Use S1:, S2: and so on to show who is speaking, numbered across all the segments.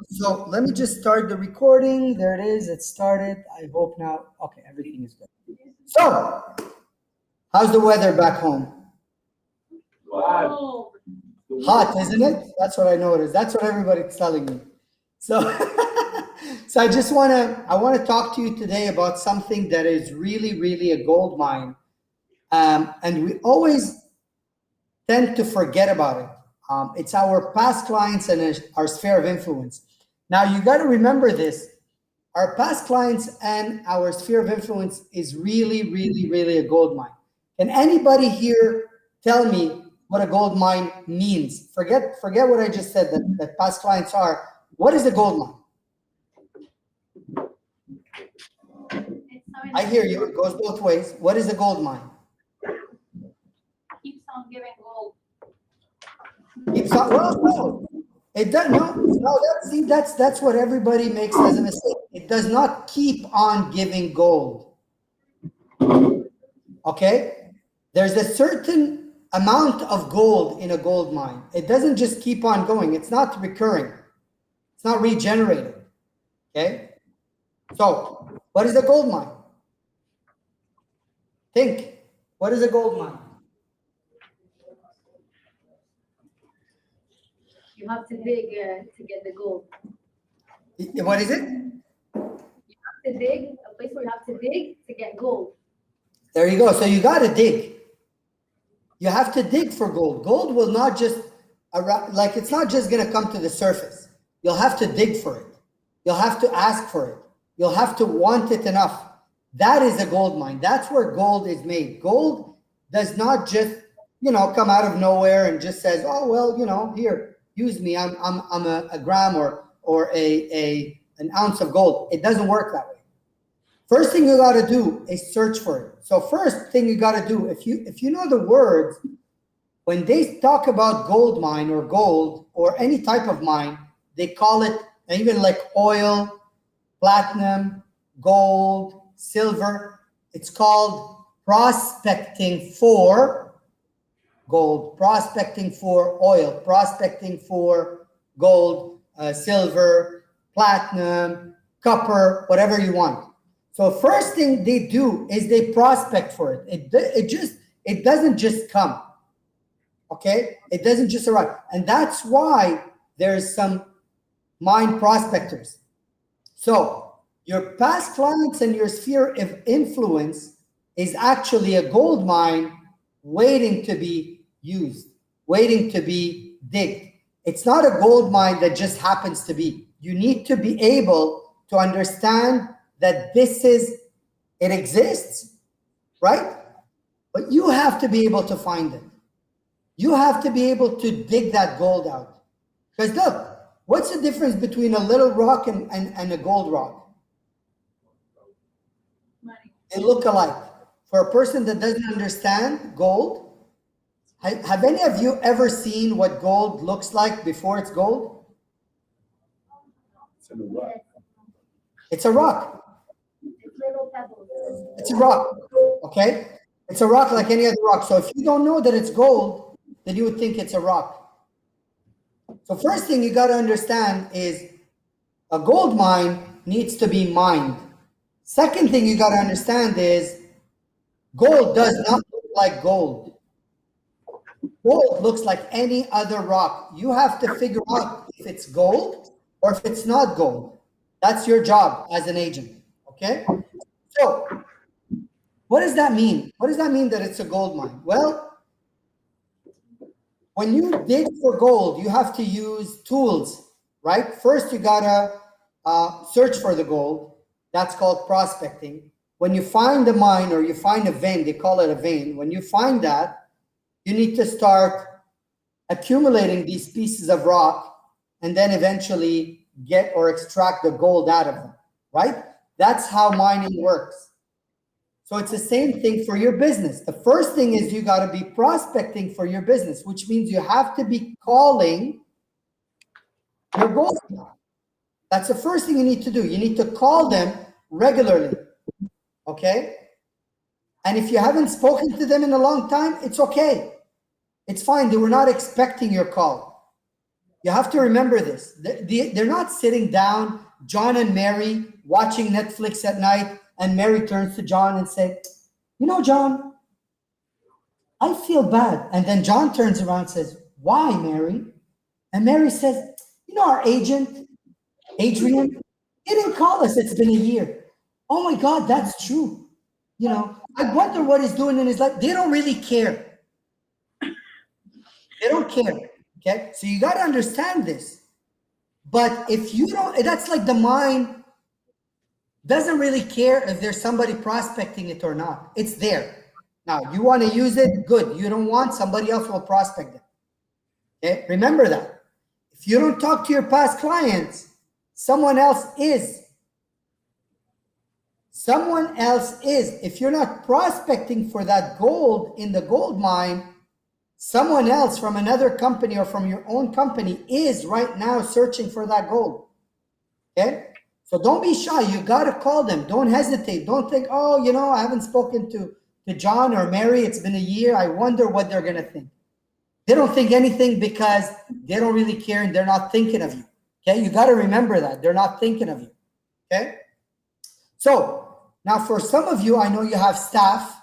S1: So let me just start the recording. There it is. It started. I hope now. Okay, everything is good. So, how's the weather back home?
S2: Wow.
S1: Hot, isn't it? That's what I noticed. That's what everybody's telling me. So, so I want to talk to you today about something that is really, really a gold mine, and we always tend to forget about it. It's our past clients and our sphere of influence. Now you got to remember this. Our past clients and our sphere of influence is really, really, really a gold mine. Can anybody here tell me what a gold mine means? Forget what I just said that past clients are. What is a gold mine? I hear you. It goes both ways. What is a gold mine?
S2: Keeps on giving gold.
S1: Keeps on, well, no. It does no. That's what everybody makes as a mistake. It does not keep on giving gold. Okay? There's a certain amount of gold in a gold mine. It doesn't just keep on going. It's not recurring. It's not regenerated. Okay? So, what is a gold mine? Think. What is a gold mine?
S2: You have to dig to get the gold.
S1: What is it?
S2: You have to dig, a place where you have to dig to get gold.
S1: There you go. So you got to dig. You have to dig for gold. Gold will not just, like, it's not just going to come to the surface. You'll have to dig for it. You'll have to ask for it. You'll have to want it enough. That is a gold mine. That's where gold is made. Gold does not just, come out of nowhere and just says, oh, well, here, use me. I'm a gram or an ounce of gold. It doesn't work that way. First thing you got to do is search for it. So first thing you got to do, if you know the words, when they talk about gold mine or gold or any type of mine, they call it, even like oil, platinum, gold, silver. It's called prospecting for gold, prospecting for oil, prospecting for gold, silver, platinum, copper, whatever you want. So first thing they do is they prospect for it. It doesn't just come. Okay? It doesn't just arrive. And that's why there's some mine prospectors. So your past clients and your sphere of influence is actually a gold mine waiting to be used, waiting to be digged. It's not a gold mine that just happens to be. You need to be able to understand that it exists, right? But you have to be able to find it. You have to be able to dig that gold out. Because look, what's the difference between a little rock and a gold rock?
S2: Money.
S1: They look alike. For a person that doesn't understand gold, have any of you ever seen what gold looks like before it's gold? It's a rock.
S2: It's little pebbles.
S1: It's a rock, okay? It's a rock like any other rock. So if you don't know that it's gold, then you would think it's a rock. So first thing you got to understand is a gold mine needs to be mined. Second thing you got to understand is gold does not look like gold. Gold looks like any other rock. You have to figure out if it's gold or if it's not gold. That's your job as an agent, okay? So what does that mean? What does that mean that it's a gold mine? Well, when you dig for gold, you have to use tools, right? First, you gotta search for the gold. That's called prospecting. When you find a mine or you find a vein, they call it a vein. When you find that, you need to start accumulating these pieces of rock and then eventually get or extract the gold out of them, right? That's how mining works. So it's the same thing for your business. The first thing is you got to be prospecting for your business, which means you have to be calling your gold. That's the first thing you need to do. You need to call them regularly, okay? And if you haven't spoken to them in a long time, it's okay. It's fine. They were not expecting your call. You have to remember this. They're not sitting down, John and Mary, watching Netflix at night, and Mary turns to John and says, you know, John, I feel bad. And then John turns around and says, why, Mary? And Mary says, you know, our agent, Adrian, he didn't call us. It's been a year. Oh my God, that's true. You know, I wonder what he's doing in his life. They don't really care. They don't care. Okay. So you got to understand this. But if you don't, that's like the mind doesn't really care if there's somebody prospecting it or not. It's there. Now, you want to use it, good. You don't want, somebody else will prospect it. Okay? Remember that. If you don't talk to your past clients, someone else is. Someone else is. If you're not prospecting for that gold in the gold mine, someone else from another company or from your own company is right now searching for that gold. Okay? So don't be shy. You got to call them. Don't hesitate. Don't think, oh, you know, I haven't spoken to John or Mary. It's been a year. I wonder what they're going to think. They don't think anything because they don't really care and they're not thinking of you. Okay? You got to remember that. They're not thinking of you. Okay? So now for some of you, I know you have staff.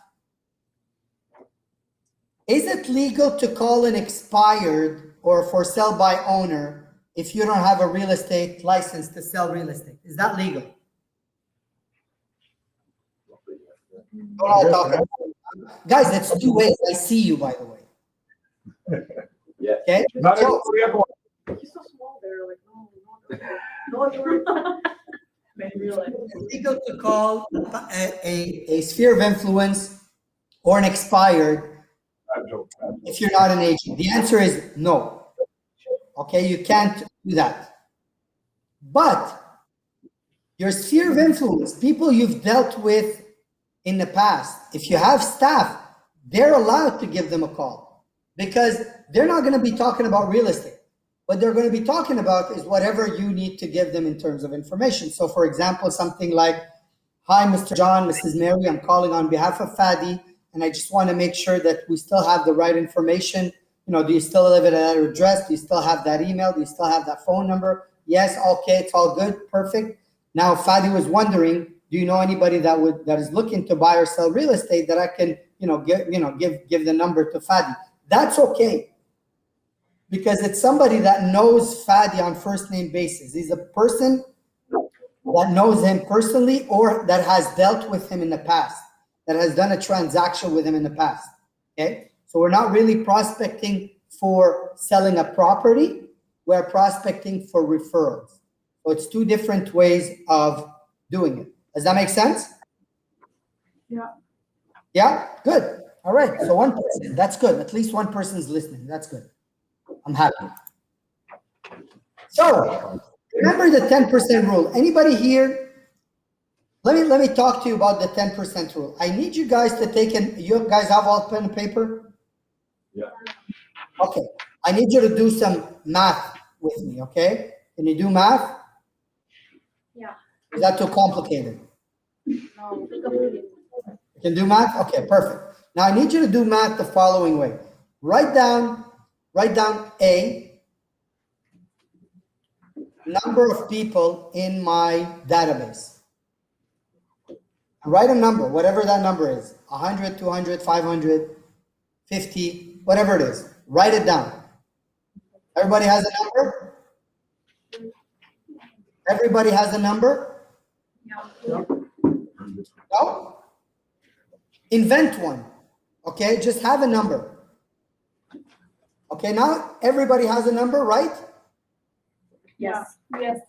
S1: Is it legal to call an expired or for sale by owner if you don't have a real estate license to sell real estate? Is that legal? Don't all talk about it. Guys, it's two ways. I see you, by the way.
S3: Yeah.
S1: Okay?
S3: Not
S1: So,
S4: He's so small there, like, no. Maybe realize.
S1: it's legal to call a sphere of influence or an expired if you're not an agent. The answer is no. Okay, you can't do that. But your sphere of influence, people you've dealt with in the past, if you have staff, they're allowed to give them a call because they're not going to be talking about real estate. What they're going to be talking about is whatever you need to give them in terms of information. So for example, something like, hi, Mr. John, Mrs. Mary, I'm calling on behalf of Fadi, and I just want to make sure that we still have the right information. You know, do you still live at that address? Do you still have that email? Do you still have that phone number? Yes, okay, it's all good, perfect. Now, Fadi was wondering, do you know anybody that is looking to buy or sell real estate that I can, give the number to Fadi? That's okay, because it's somebody that knows Fadi on first name basis. He's a person that knows him personally or that has dealt with him in the past, that has done a transaction with him in the past. Okay, so we're not really prospecting for selling a property. We're prospecting for referrals. So it's two different ways of doing it. Does that make sense?
S4: Yeah.
S1: Yeah, good. All right. So one person, that's good. At least one person is listening. That's good. I'm happy. So remember the 10% rule. Anybody here? Let me talk to you about the 10% rule. I need you guys to take you guys have all pen and paper?
S3: Yeah.
S1: Okay. I need you to do some math with me, okay? Can you do math?
S2: Yeah.
S1: Is that too complicated?
S2: No.
S1: You can do math? Okay, perfect. Now I need you to do math the following way. Write down a number of people in my database. Write a number, whatever that number is, 100, 200, 500, 50, whatever it is. Write it down. Everybody has a number? Everybody has a number? No? Invent one. Okay, just have a number. Okay, now everybody has a number, right?
S4: Yes.
S2: Yes.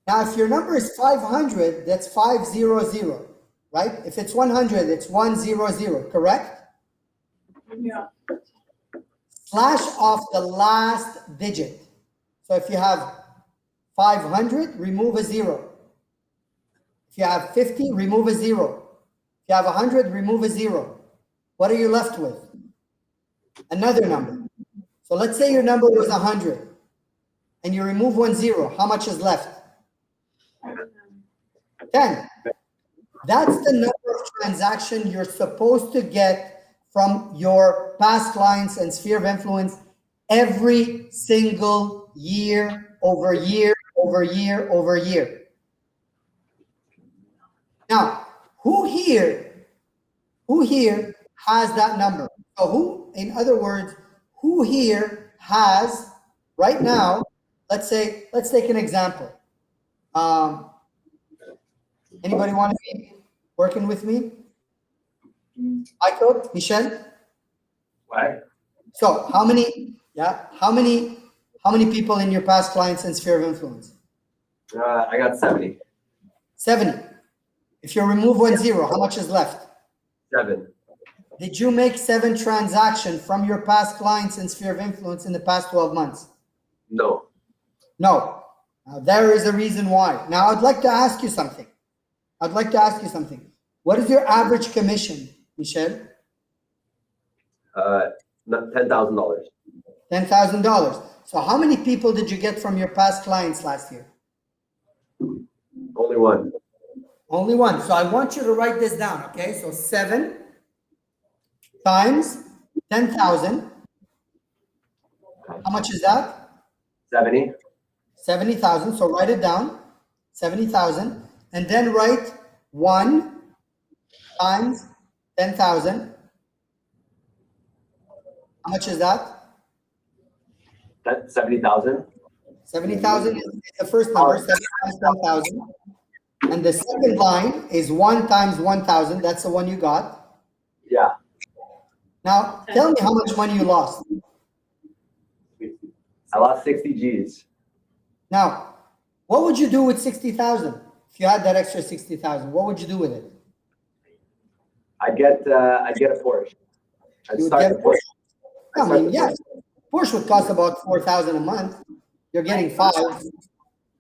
S1: Now, if your number is 500, that's 500, right? If it's 100, it's 100, correct?
S4: Yeah.
S1: Slash off the last digit. So if you have 500, remove a 0. If you have 50, remove a 0. If you have 100, remove a 0. What are you left with? Another number. So let's say your number was 100 and you remove 10. How much is left? 10. That's the number of transactions you're supposed to get from your past clients and sphere of influence every single year, over year, over year, over year. Now, who here has that number? So who, in other words, who here has right now, let's take an example. Anybody want to be working with me? Michael, Michelle?
S3: What?
S1: So how many people in your past clients and sphere of influence?
S3: I got 70.
S1: 70. If you remove 10, how much is left?
S3: 7.
S1: Did you make 7 transactions from your past clients and sphere of influence in the past 12 months?
S3: No.
S1: No. Now, there is a reason why. Now, I'd like to ask you something. What is your average commission, Michelle?
S3: $10,000.
S1: $10,000. So how many people did you get from your past clients last year?
S3: Only one.
S1: Only one. So I want you to write this down, okay? So 7 times 10,000. How much is that?
S3: 70.
S1: 70,000. So write it down. 70,000. And then write 1 times 10,000. How much is that?
S3: That's 70,000.
S1: 70,000 is the first number. 7 times 10,000. And the second line is 1 times 1,000. That's the one you got.
S3: Yeah.
S1: Now, tell me how much money you lost.
S3: I lost 60 G's.
S1: Now, what would you do with 60,000? If you had that extra 60,000, what would you do with it?
S3: I'd get a Porsche. I'd
S1: You would
S3: start
S1: get a
S3: the
S1: Porsche. I
S3: I'd start
S1: mean,
S3: the
S1: yes, Porsche would cost about 4,000 a month. You're getting 5.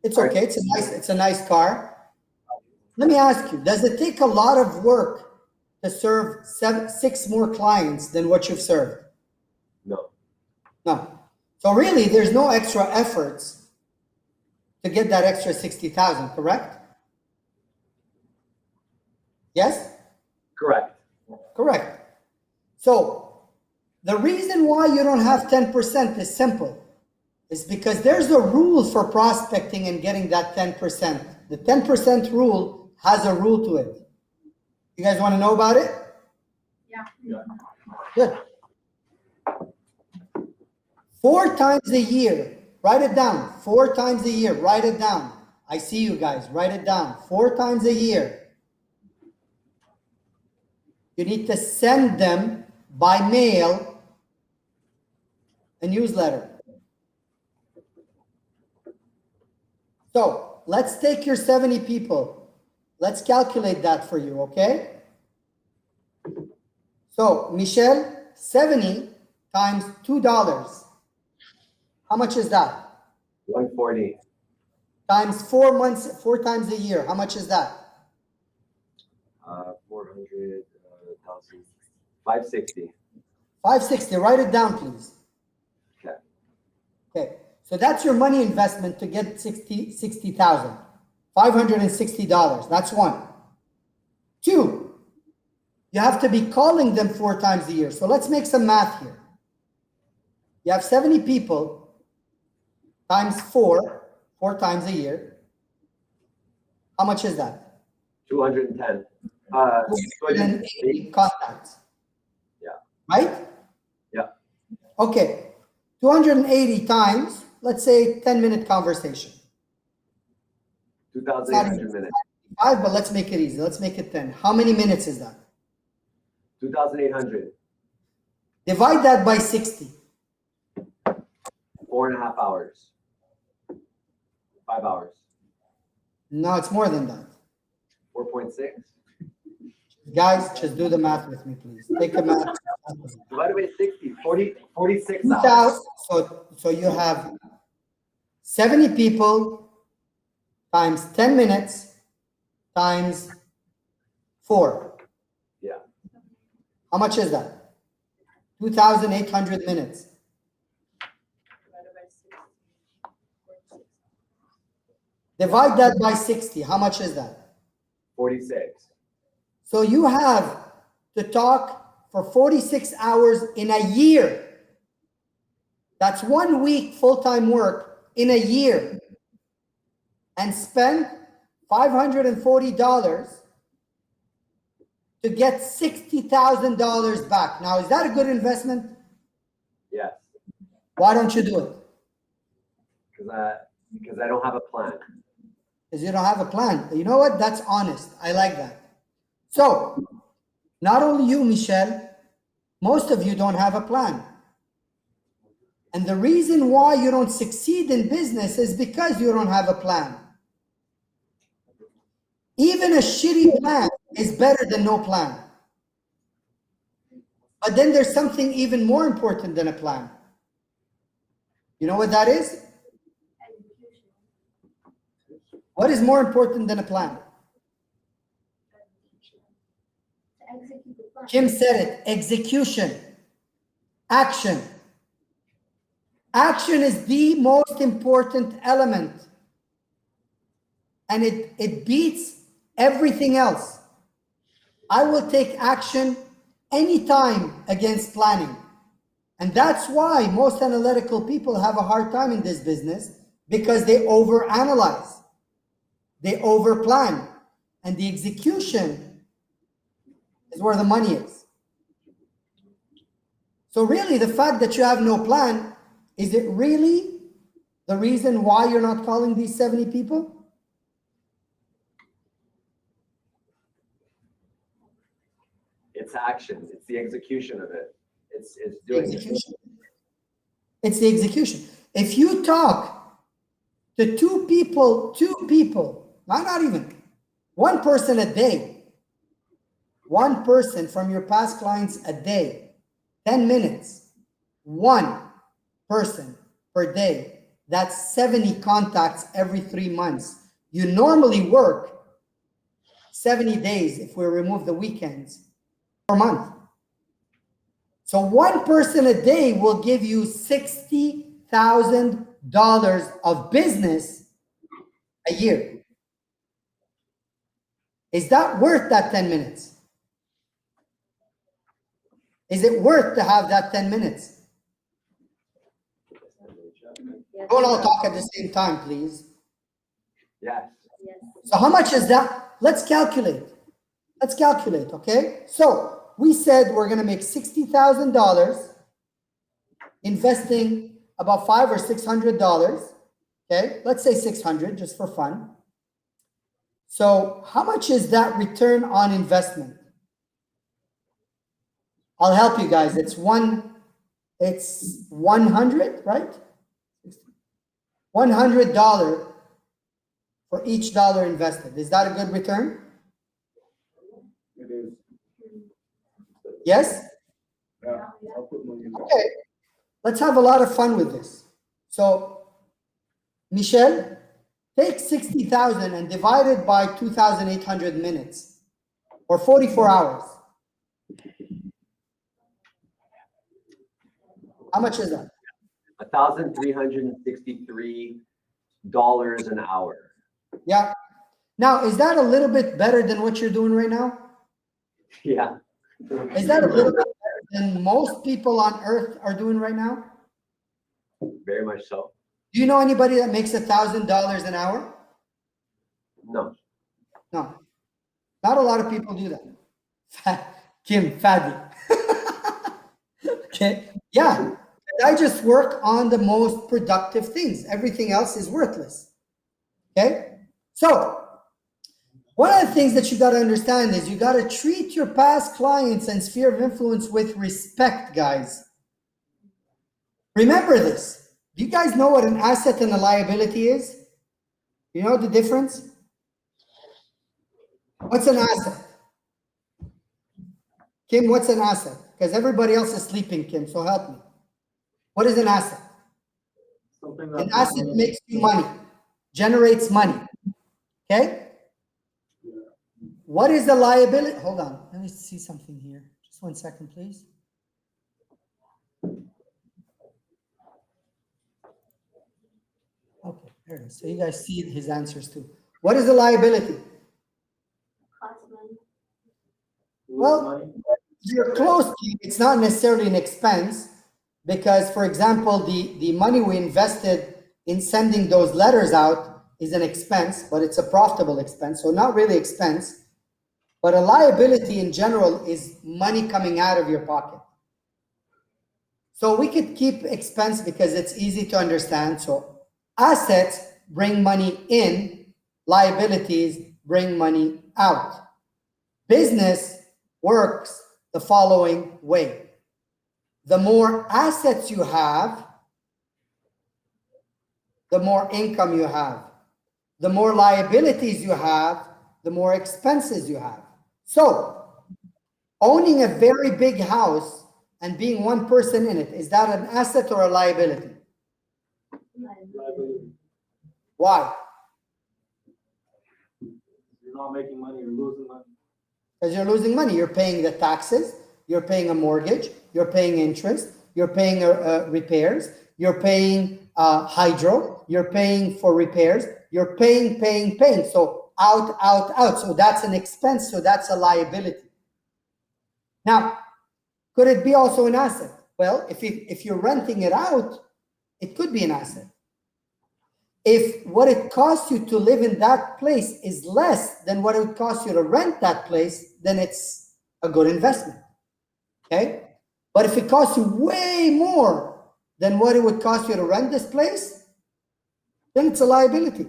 S1: It's okay. It's a nice car. Let me ask you, does it take a lot of work to serve 6 more clients than what you've served?
S3: No.
S1: No. So really, there's no extra efforts to get that extra 60,000, correct? Yes?
S3: Correct.
S1: Correct. So the reason why you don't have 10% is simple. It's because there's a rule for prospecting and getting that 10%. The 10% rule has a rule to it. You guys want to know about it?
S4: Yeah.
S1: Good. 4 times a year. Write it down. 4 times a year. Write it down. I see you guys. Write it down. 4 times a year. You need to send them by mail a newsletter. So let's take your 70 people. Let's calculate that for you, okay? So Michelle, 70 times $2. How much is that?
S3: 140.
S1: Times 4 months, 4 times a year. How much is that?
S3: 400,000. 560.
S1: 560. Write it down, please.
S3: Okay.
S1: Okay. So that's your money investment to get 60,000. $560. That's 1. 2, you have to be calling them 4 times a year. So let's make some math here. You have 70 people times 4 times a year. How much is that?
S3: 210.
S1: 280 contacts.
S3: Yeah.
S1: Right?
S3: Yeah.
S1: Okay. 280 times, let's say 10-minute conversation.
S3: 2,800 minutes.
S1: 5, but let's make it easy. Let's make it 10. How many minutes is that?
S3: 2,800.
S1: Divide that by 60.
S3: 4.5 hours. 5 hours.
S1: No, it's more than that.
S3: 4.6.
S1: Guys, just do the math with me, please. Take a math.
S3: Divided by 60. 46 hours.
S1: So you have 70 people times 10 minutes times 4.
S3: Yeah.
S1: How much is that? 2,800 minutes. Divide that by 60. How much is that?
S3: 46.
S1: So you have to talk for 46 hours in a year. That's 1 week full-time work in a year, and spend $540 to get $60,000 back. Now, is that a good investment?
S3: Yes,
S1: Why don't you do it?
S3: because I don't have a plan.
S1: Because you don't have a plan. You know what? That's honest. I like that. So, not only you, Michelle, most of you don't have a plan. And the reason why you don't succeed in business is because you don't have a plan. Even a shitty plan is better than no plan. But then there's something even more important than a plan. You know what that is?
S2: Execution.
S1: What is more important than a plan?
S2: To execute the plan.
S1: Kim said it, execution, action. Action is the most important element, and it beats everything else. I will take action anytime against planning. And that's why most analytical people have a hard time in this business, because they overanalyze, they overplan, and the execution is where the money is. So really, the fact that you have no plan, is it really the reason why you're not calling these 70 people?
S3: It's action. It's the execution of it. It's
S1: The
S3: doing it.
S1: execution. It's the execution. If you talk to two people, not even, one person a day, one person from your past clients a day, 10 minutes, one person per day, that's 70 contacts every 3 months. You normally work 70 days if we remove the weekends per month. So one person a day will give you $60,000 of business a year. Is that worth that 10 minutes? Is it worth to have that 10 minutes?
S2: Yes.
S1: Don't all talk at the same time, please.
S3: Yes.
S2: Yes.
S1: So how much is that? Let's calculate. Let's calculate, okay? So we said we're going to make $60,000, investing about $500 or $600. Okay, let's say 600 just for fun. So how much is that return on investment? I'll help you guys. It's 100, right? $100 for each dollar invested. Is that a good return?
S5: It is.
S1: Yes?
S5: Yeah, I'll put money in.
S1: Okay. Let's have a lot of fun with this. So, Michelle, take 60,000 and divide it by 2,800 minutes or 44 hours. How much is that?
S3: $1,363 an hour.
S1: Yeah. Now, is that a little bit better than what you're doing right now?
S3: Yeah.
S1: Is that a little bit better than most people on earth are doing right now?
S3: Very much so.
S1: Do you know anybody that makes $1,000 an hour?
S3: No.
S1: No. Not a lot of people do that. Kim, Fadi. Okay. Yeah. I just work on the most productive things. Everything else is worthless. Okay. So one of the things that you got to understand is you got to treat your past clients and sphere of influence with respect, guys. Remember this. Do you guys know what an asset and a liability is? You know the difference? What's an asset? Kim, what's an asset? Because everybody else is sleeping, Kim, so help me. What is an asset?
S5: Something
S1: An asset makes you money, generates money. Okay? What is the liability? Hold on. Let me see something here. Just 1 second, please. Okay, there it is. So you guys see his answers too. What is the liability?
S2: Cost money.
S1: Well, you're close to it. It's not necessarily an expense, because, for example, the money we invested in sending those letters out is an expense, but it's a profitable expense. So not really expense, but a liability in general is money coming out of your pocket. So we could keep expense because it's easy to understand. So assets bring money in, liabilities bring money out. Business works the following way. The more assets you have, the more income you have. The more liabilities you have, the more expenses you have. So owning a very big house and being one person in it, is that an asset or a liability?
S5: Liability.
S1: Why?
S5: You're not making money, you're losing money.
S1: Because you're losing money. You're paying the taxes, you're paying a mortgage, you're paying interest, you're paying repairs, you're paying hydro, you're paying for repairs, you're paying. So out. So that's an expense, so that's a liability. Now, could it be also an asset? Well, if you're renting it out, it could be an asset. If what it costs you to live in that place is less than what it would cost you to rent that place, then it's a good investment. Okay? But if it costs you way more than what it would cost you to rent this place, then it's a liability.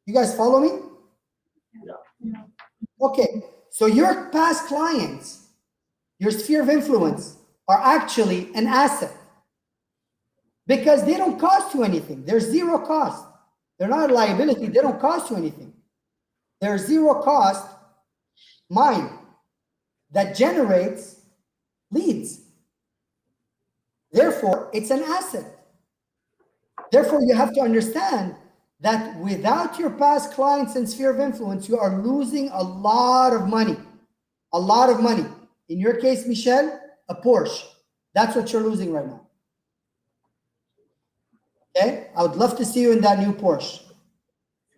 S1: You guys follow me?
S5: Yeah.
S1: Okay, so your past clients, your sphere of influence, are actually an asset because they don't cost you anything. They're zero cost. They're not a liability. They don't cost you anything. They're zero cost mind that generates leads. Therefore, it's an asset. Therefore, you have to understand that without your past clients and sphere of influence, you are losing a lot of money. A lot of money. In your case, Michelle, a Porsche. That's what you're losing right now. Okay? I would love to see you in that new Porsche.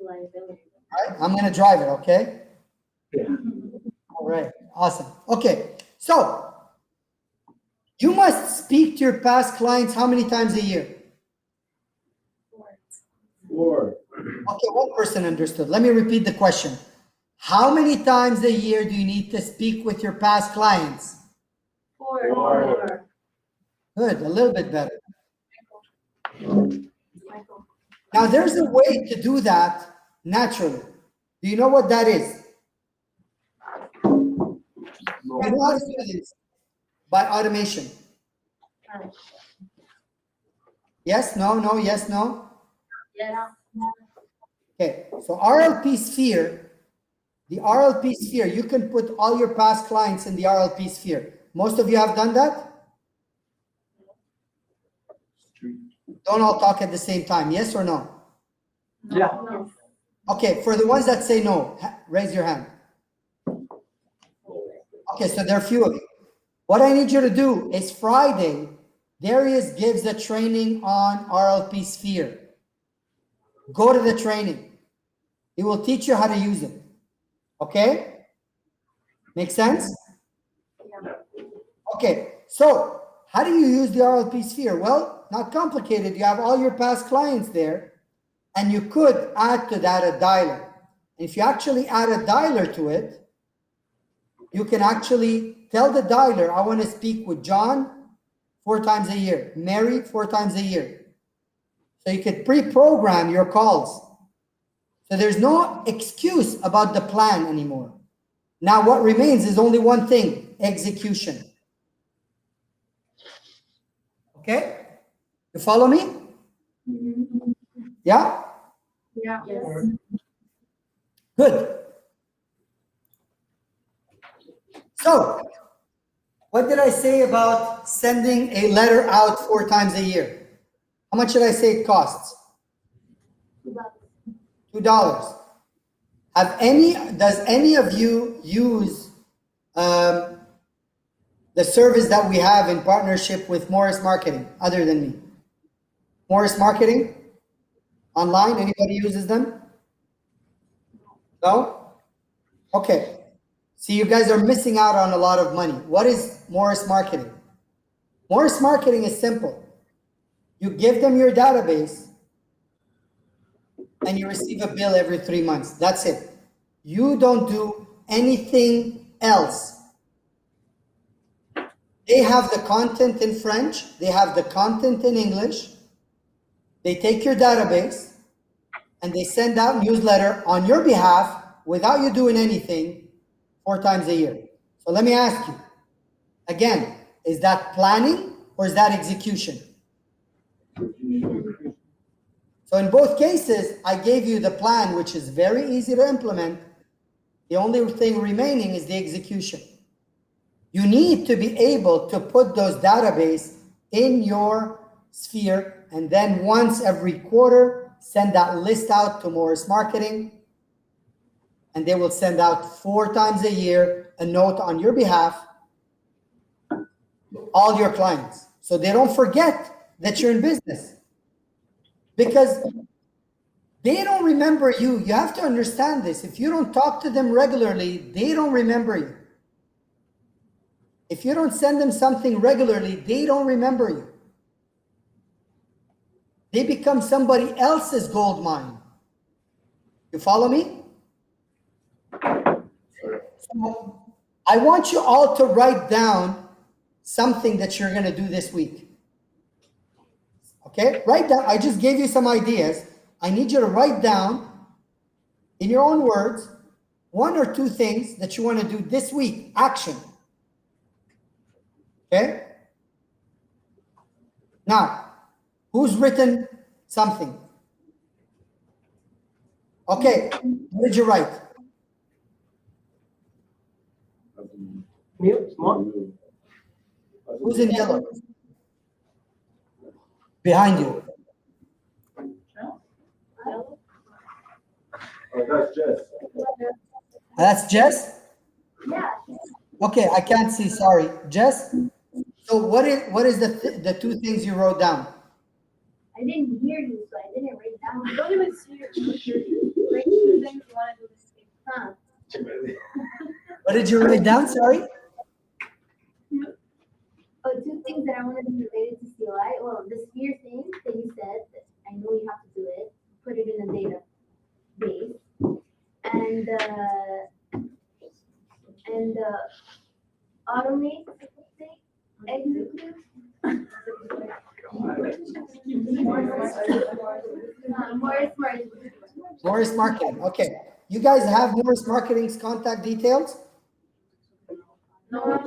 S2: Liability.
S1: All right? I'm going to drive it, okay?
S5: Yeah.
S1: All right. Awesome. Okay. So, you must speak to your past clients how many times a year?
S5: 4.
S1: Okay, one person understood. Let me repeat the question. How many times a year do you need to speak with your past clients?
S2: 4.
S1: Good, a little bit better. Now, there's a way to do that naturally. Do you know what that is?
S5: No.
S1: You know how to do this? By automation. Yes, no, yes, no?
S2: Yes.
S1: Okay, so RLP sphere, the RLP sphere, you can put all your past clients in the RLP sphere. Most of you have done that? Don't all talk at the same time, yes or no?
S3: Yeah.
S2: No.
S1: Okay, for the ones that say no, raise your hand. Okay, so there are a few of you. What I need you to do is Friday, Darius gives a training on RLP sphere. Go to the training. He will teach you how to use it. Okay? Make sense?
S2: Yeah.
S1: Okay, so how do you use the RLP sphere? Well, not complicated. You have all your past clients there, and you could add to that a dialer. If you actually add a dialer to it, you can actually tell the dialer, I want to speak with John 4 times a year, Mary 4 times a year. So you could pre-program your calls. So there's no excuse about the plan anymore. Now what remains is only one thing, execution. Okay? You follow me? Yeah?
S4: Yeah.
S2: Yes.
S1: Good. So, what did I say about sending a letter out 4 times a year? How much did I say it costs? $2. Does any of you use the service that we have in partnership with Morris Marketing, other than me? Morris Marketing? Online? Anybody uses them? No? Okay. See, you guys are missing out on a lot of money. What is Morris Marketing? Morris marketing is simple. You give them your database and you receive a bill every 3 months. That's it. You don't do anything else. They have the content in French. They have the content in English. They take your database and they send out newsletter on your behalf without you doing anything 4 times a year. So let me ask you, again, is that planning or is that execution? So in both cases, I gave you the plan, which is very easy to implement. The only thing remaining is the execution. You need to be able to put those database in your sphere, and then once every quarter, send that list out to Morris Marketing, and they will send out 4 times a year a note on your behalf to all your clients. So they don't forget that you're in business. Because they don't remember you. You have to understand this. If you don't talk to them regularly, they don't remember you. If you don't send them something regularly, they don't remember you. They become somebody else's gold mine. You follow me? So I want you all to write down something that you're going to do this week. Okay? Write down. I just gave you some ideas. I need you to write down in your own words 1 or 2 things that you want to do this week. Action. Okay? Now, who's written something? Okay, what did you write? Who's in yellow? Behind you.
S5: Oh, that's Jess.
S1: That's Jess?
S2: Yeah.
S1: Okay, I can't see, sorry. Jess? So what is the 2 things you wrote down?
S2: I didn't hear you, so I didn't write down.
S4: I don't even see your like 2 things you want to do this week.
S2: Huh.
S1: What did you write down, sorry?
S2: Oh, 2 things that I want to do related to COI. Well, the sphere thing that you said, that I know you have to do it. Put it in a database. And automate thing, execute.
S1: Morris Marketing. Okay. You guys have Morris Marketing's contact details?
S2: No, but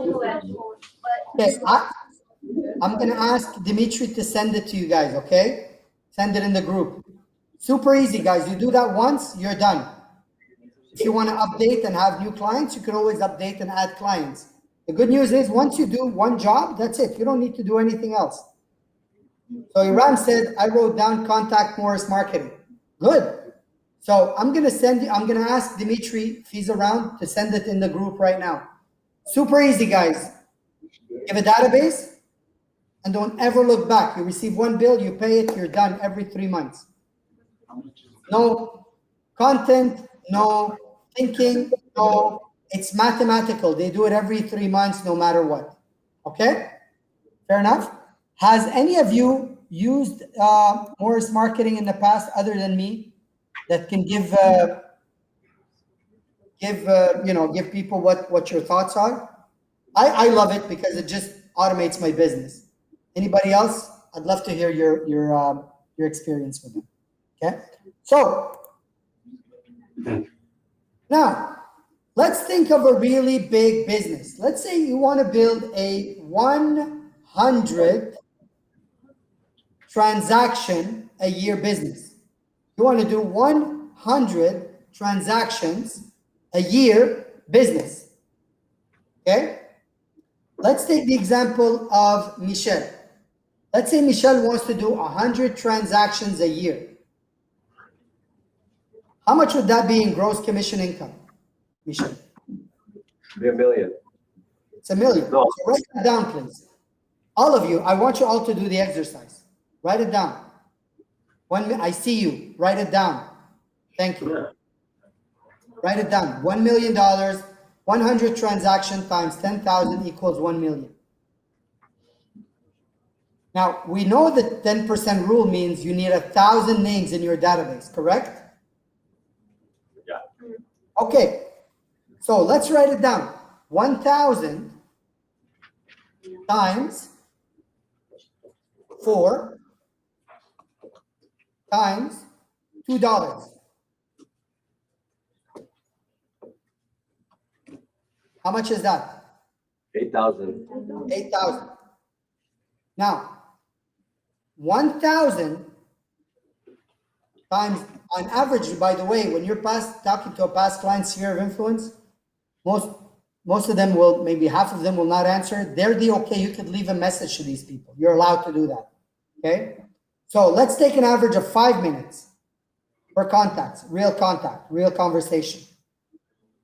S1: Okay, I'm going to ask Dimitri to send it to you guys, okay? Send it in the group. Super easy, guys. You do that once, you're done. If you want to update and have new clients, you can always update and add clients. The good news is once you do 1 job, that's it. You don't need to do anything else. So Iram said, I wrote down contact Morris Marketing. Good. So I'm going to ask Dimitri if he's around to send it in the group right now. Super easy, guys. Give a database and don't ever look back. You receive 1 bill, you pay it, you're done every 3 months. No content, no thinking, no, it's mathematical. They do it every 3 months, no matter what. Okay? Fair enough? Has any of you used Morris Marketing in the past other than me that can give people what your thoughts are? I love it because it just automates my business. Anybody else? I'd love to hear your experience with it. Okay? So now let's think of a really big business. Let's say you want to build a 100 transaction a year business. You want to do 100 transactions a year business. Okay? Let's take the example of Michelle. Let's say Michelle wants to do 100 transactions a year. How much would that be in gross commission income, Michelle?
S3: Be $1 million.
S1: It's $1 million.
S3: No.
S1: So write that down, please. All of you, I want you all to do the exercise. Write it down. I see you. Write it down. Thank you. Write it down. $1 million, 100 transaction times 10,000 equals 1 million. Now, we know that 10% rule means you need 1,000 names in your database, correct?
S3: Yeah.
S1: Okay, so let's write it down. 1,000 times 4 times $2. How much is that?
S3: 8,000.
S1: 8,000. Now, 1,000 times, on average, by the way, when you're talking to a past client sphere of influence, most of them will, maybe half of them will not answer. They're the okay. You could leave a message to these people. You're allowed to do that. Okay. So let's take an average of 5 minutes for contact, real conversation.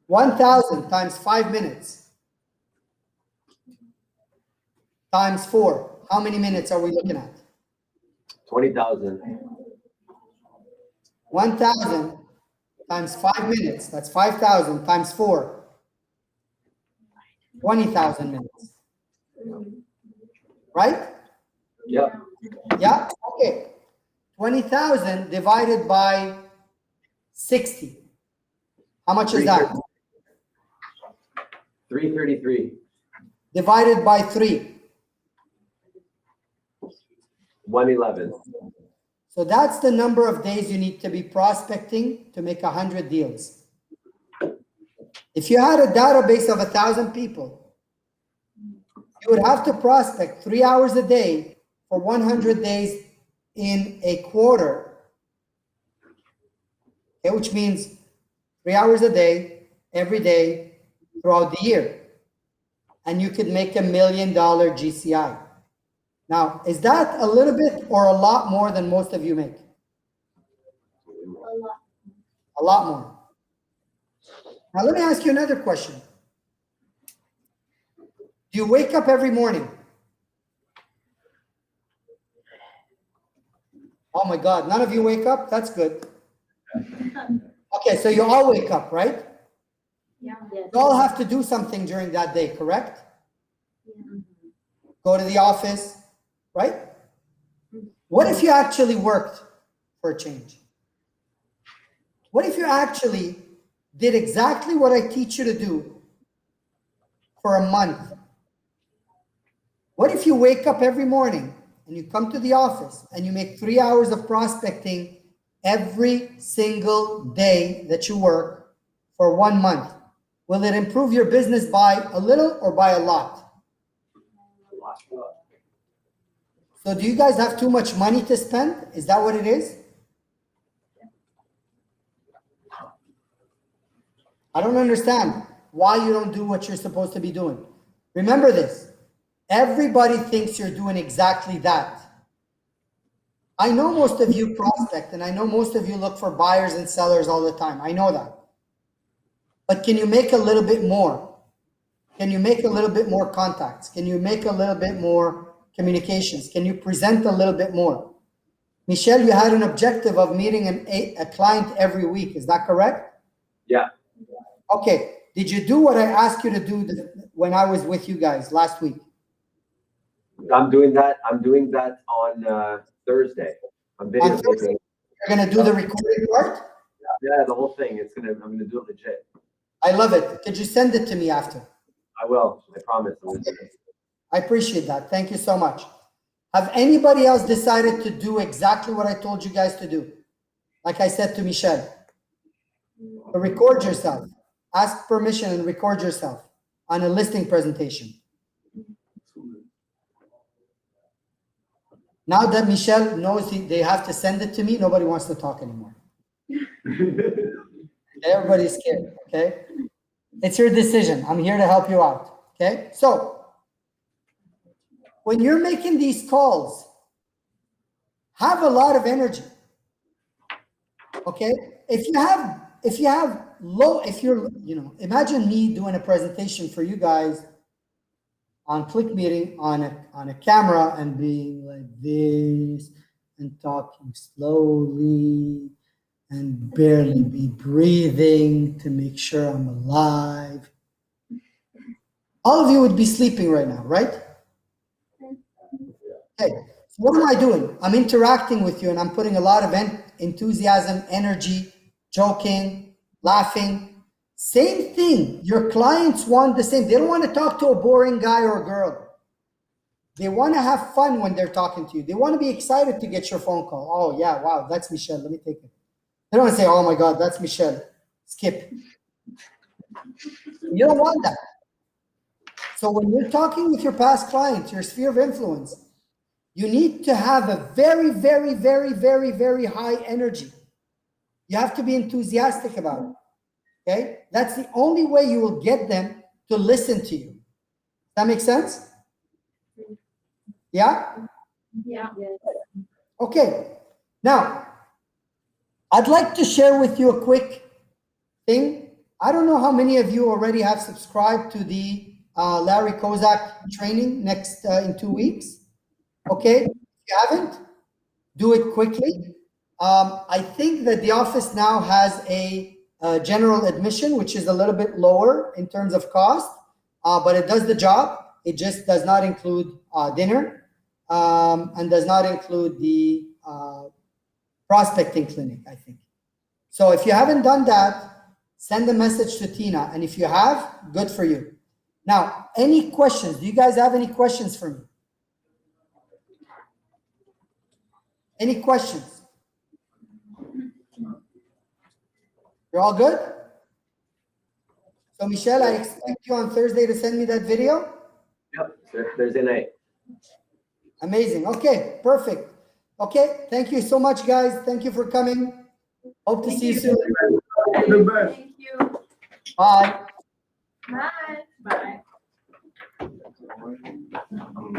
S1: 1,000 times 5 minutes times 4. How many minutes are we looking at?
S3: 20,000.
S1: 1,000 times 5 minutes. That's 5,000 times 4. 20,000 minutes. Right?
S3: Yep.
S1: Yeah? Okay. 20,000 divided by 60. How much is that?
S3: 333.
S1: Divided by 3.
S3: 111.
S1: So that's the number of days you need to be prospecting to make 100 deals. If you had a database of 1,000 people, you would have to prospect 3 hours a day for 100 days in a quarter. Okay, which means 3 hours a day, every day, throughout the year. And you could make $1 million GCI. Now, is that a little bit or a lot more than most of you make?
S2: A lot.
S1: A lot more. Now, let me ask you another question. Do you wake up every morning? Oh my God, none of you wake up? That's good. Okay, so you all wake up, right?
S2: Yeah.
S1: You all have to do something during that day, correct?
S2: Yeah.
S1: Go to the office, right? What if you actually worked for a change? What if you actually did exactly what I teach you to do for a month? What if you wake up every morning and you come to the office and you make 3 hours of prospecting every single day that you work for 1 month? Will it improve your business by a little or by a lot? So do you guys have too much money to spend? Is that what it is? I don't understand why you don't do what you're supposed to be doing. Remember this. Everybody thinks you're doing exactly that. I know most of you prospect, and I know most of you look for buyers and sellers all the time. I know that. But can you make a little bit more? Can you make a little bit more contacts? Can you make a little bit more communications? Can you present a little bit more? Michelle, you had an objective of meeting a client every week. Is that correct?
S3: Yeah.
S1: Okay. Did you do what I asked you to do when I was with you guys last week?
S3: I'm doing that. I'm doing that on Thursday. I'm video
S1: On Thursday? You're gonna do the recording part?
S3: Yeah, the whole thing. I'm gonna do it legit.
S1: I love it. Could you send it to me after?
S3: I will. I promise.
S1: I appreciate that. Thank you so much. Have anybody else decided to do exactly what I told you guys to do? Like I said to Michelle, record yourself. Ask permission and record yourself on a listing presentation. Now that Michelle knows they have to send it to me, nobody wants to talk anymore. Everybody's scared, okay? It's your decision. I'm here to help you out, okay? So, when you're making these calls, have a lot of energy, okay? If you're, imagine me doing a presentation for you guys on Click Meeting on a camera and being like this and talking slowly and barely be breathing to make sure I'm alive. All of you would be sleeping right now, right? Okay. what am I doing? I'm interacting with you and I'm putting a lot of enthusiasm, energy, joking, laughing. Same thing. Your clients want the same. They don't want to talk to a boring guy or girl. They want to have fun when they're talking to you. They want to be excited to get your phone call. Oh, yeah, wow, that's Michelle. Let me take it. They don't want to say, oh my God, that's Michelle. Skip. You don't want that. So when you're talking with your past clients, your sphere of influence, you need to have a very, very, very, very, very high energy. You have to be enthusiastic about it. Okay? That's the only way you will get them to listen to you. That makes sense? Yeah?
S4: Yeah.
S1: Okay. Now, I'd like to share with you a quick thing. I don't know how many of you already have subscribed to the Larry Kozak training next in 2 weeks. Okay? If you haven't, do it quickly. I think that the office now has a general admission, which is a little bit lower in terms of cost, but it does the job. It just does not include dinner and does not include the prospecting clinic, I think. So if you haven't done that, send a message to Tina. And if you have, good for you. Now, any questions? Do you guys have any questions for me? Any questions? You're all good? So Michelle, I expect you on Thursday to send me that video.
S3: Yep, Thursday night.
S1: Amazing. Okay, perfect. Okay, thank you so much, guys. Thank you for coming. Hope to see you soon.
S4: Thank you.
S1: Bye.
S4: Bye. Bye.